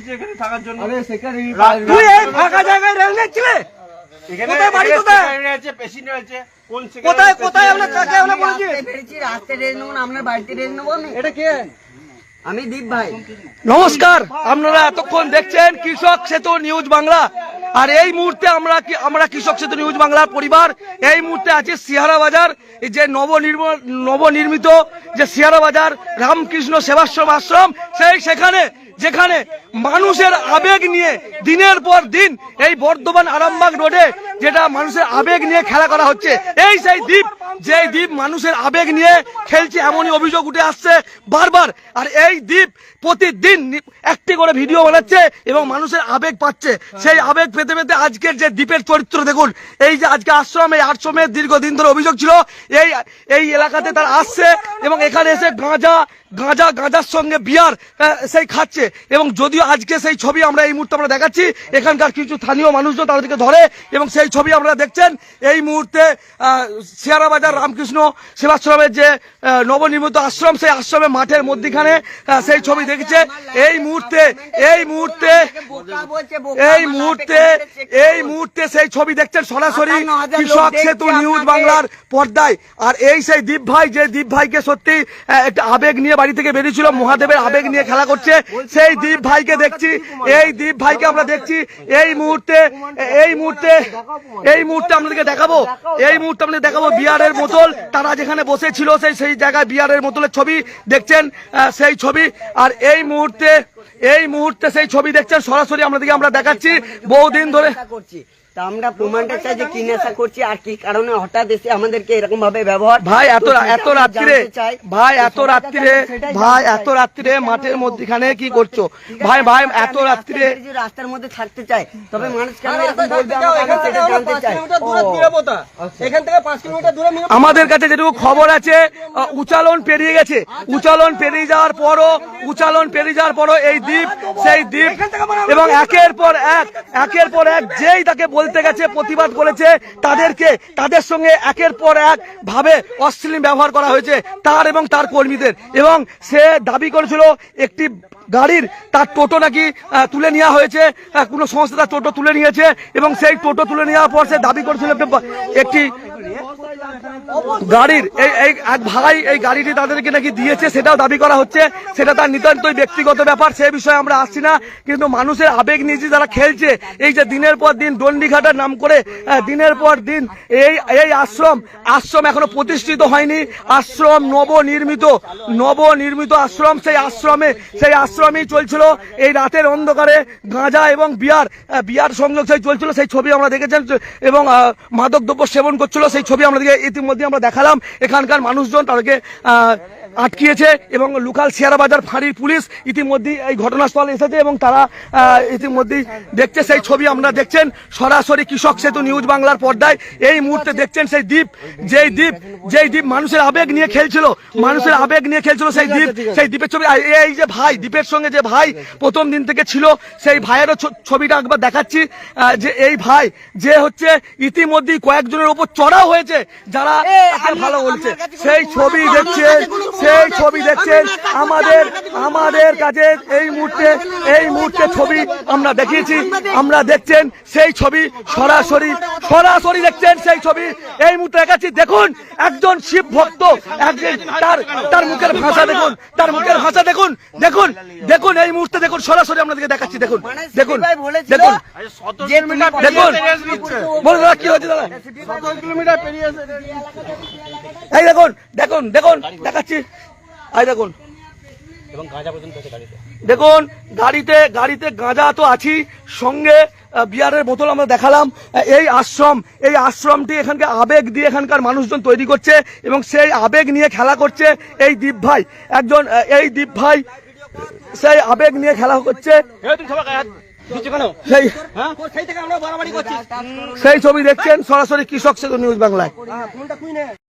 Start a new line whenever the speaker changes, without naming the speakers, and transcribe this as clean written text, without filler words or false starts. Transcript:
দিয়েছে এখানে থাকার জন্য।
তুই এই ফাঁকা জায়গায় রেল নিচ্ছিলে? কোথায় বাড়ি, কোথায়
পেশেন্ট আছে,
কোথায় কোথায় আমরা কাকে আমরা বলেছি?
রাস্তায় রেল নেবো না, আপনার বাড়িতে রেল নেবো আমি।
এটা কে?
আমি দীপ ভাই।
নমস্কার, আপনারা এতক্ষণ দেখছেন কৃষক সেতু নিউজ বাংলা। আর এই মুহূর্তে আমরা কৃষক সেতু নিউজ বাংলার পরিবার এই মুহূর্তে আছি সিহারা বাজার, যে নবনির্মিত যে সিহারা বাজার রামকৃষ্ণ সেবাশ্রম আশ্রম, সেখানে যেখানে মানুষের আবেগ নিয়ে দিনের পর দিন এই বর্ধমান আরামবাগ রোডে যেটা মানুষের আবেগ নিয়ে খেলা করা হচ্ছে, এই সেই দ্বীপ, যেই দ্বীপ মানুষের আবেগ নিয়ে খেলছে এমনই অভিযোগ উঠে আসছে বারবার। আর এই দ্বীপ প্রতিদিন একটি করে ভিডিও বানাচ্ছে এবং মানুষের আবেগ পাচ্ছে। সেই আবেগ পেতে পেতে আজকের যে দ্বীপের চরিত্র দেখুন। এই যে আজকে আশ্রম, এই আশ্রমের দীর্ঘদিন ধরে অভিযোগ ছিল এই এলাকাতে তারা আসছে এবং এখানে এসে গাঁজার সঙ্গে বিয়ার সেই খাচ্ছে। এবং যদিও আজকে সেই ছবি আমরা এই মুহূর্তে আমরা দেখাচ্ছি, এখানকার কিছু স্থানীয় মানুষজন তাদেরকে ধরে এবং সেই ছবি আপনারা দেখছেন এই মুহূর্তে সিহারা বাজার রামকৃষ্ণ সেবাশ্রমের যে নবনির্মিত আশ্রম, সেই আশ্রমের মাঠের মধ্যখানে সেই ছবি দেখেছে। এই মুহূর্তে সেই ছবি দেখছেন সরাসরি কৃষক সেতু নিউজ বাংলার পর্দায়। আর এই সেই দীপ ভাই, যে দীপ ভাইকে সত্যি একটা আবেগ নিয়ে বাড়ি থেকে বেরিয়েছিল, মহাদেবের আবেগ নিয়ে খেলা করছে, সেই দীপ ভাইকে দেখছি, এই দীপ ভাইকে আমরা দেখছি এই মুহূর্তে আপনাদেরকে দেখাবো, বিয়ারের বোতল তারা যেখানে বসেছিল সেই জায়গায় বিয়ারের বোতলের ছবি দেখছেন, সেই ছবি। আর এই মুহূর্তে সেই ছবি দেখছেন সরাসরি আমরা দেখাচ্ছি বহুদিন ধরে।
তা আমরা প্রমাণটা চাই যে কি নেশা করছি আর কি কারণে হঠাৎ এসে আমাদেরকে এরকম ভাবে ব্যবহার।
ভাই এত রাত্রিরে মাঠের মধ্যখানে কি করছো? ভাই এত রাত্রিরে
রাস্তার মধ্যে থাকতে চাই, তবে মানুষ কেন এরকম বলবে আমরা সেটা জানতে চাই।
আমাদের কাছে যেটুকু খবর আছে, উচালন পেরিয়ে গেছে, উচালন পেরিয়ে যাওয়ার পরও এই দ্বীপ, সেই দ্বীপ এবং একের পর এক যেই তাকে বলতে গেছে, প্রতিবাদ করেছে, তাদের সঙ্গে একের পর এক ভাবে অশ্লীল ব্যবহার করা হয়েছে তার এবং তার কর্মীদের। এবং সে দাবি করেছিল একটি গাড়ির তার টোটো নাকি তুলে নেওয়া হয়েছে, কোনো সংস্থা তার টোটো তুলে নিয়েছে এবং সেই টোটো তুলে নেওয়ার পর সে দাবি করেছিল একটি গাড়ির এক ভাই এই গাড়িটি তাদেরকে নাকি দিয়েছে, সেটাও দাবি করা হচ্ছে। সেটা তার নিতান্তই ব্যক্তিগত ব্যাপার, সে বিষয়ে আমরা আসছি না। কিন্তু মানুষের আবেগ নিয়ে যারা খেলছে, এই যে দিনের পর দিন ডন্ডিঘাটার নাম করে দিনের পর দিন এই আশ্রম এখনো প্রতিষ্ঠিত হয়নি, আশ্রম নবনির্মিত আশ্রম, সেই আশ্রমেই চলছিল এই রাতের অন্ধকারে গাঁজা এবং বিয়ার সংযোগ সেই চলছিল। সেই ছবি আমরা দেখেছেন এবং মাদক দ্রব্য সেবন করছিল, সেই ছবি আমাদেরকে ইতিমধ্যে আমরা দেখালাম। এখানকার মানুষজন তাদেরকে আটকিয়েছে এবং লোকাল সিহারা বাজার ফাঁড়ির পুলিশ ইতিমধ্যেই এই ঘটনাস্থলে এসেছে এবং তারা ইতিমধ্যেই দেখছে। সেই ছবি আমরা দেখছেন সরাসরি কৃষক সেতু নিউজ বাংলার পর্দায়। এই মুহূর্তে দেখছেন সেই দ্বীপ, যেই দ্বীপ মানুষের আবেগ নিয়ে খেলছিল, সেই দ্বীপের ছবি। এই যে ভাই, দ্বীপের সঙ্গে যে ভাই প্রথম দিন থেকে ছিল, সেই ভাইয়েরও ছবিটা একবার দেখাচ্ছি। যে এই ভাই যে হচ্ছে ইতিমধ্যেই কয়েকজনের উপর চড়াও হয়েছে যারা ভালো বলছে, সেই ছবি দেখছেন আমাদের কাছে এই মুহূর্তে ছবি আমরা দেখিয়েছি, আমরা দেখছেন সেই ছবি সরাসরি দেখছেন সেই ছবি এই মুহূর্তে দেখাচ্ছি। দেখুন একজন শিব ভক্ত, তার মুখের ভাষা দেখুন এই মুহূর্তে দেখুন সরাসরি আপনাদেরকে দেখাচ্ছি। দেখুন বলুন কি হয়েছে দাদা, এই দেখুন দেখাচ্ছি। দেখুন গাড়িতে গাঁজা তো আছি, সঙ্গে বিয়ারের বোতল আমরা দেখালাম। এই আশ্রমটি এখানকার আবেগ দিয়ে এখানকার মানুষজন তৈরি করছে এবং সেই আবেগ নিয়ে খেলা করছে এই দ্বীপ ভাই, সেই আবেগ নিয়ে খেলা করছে। সেই ছবি দেখছেন সরাসরি কৃষক সেতু নিউজ বাংলায়।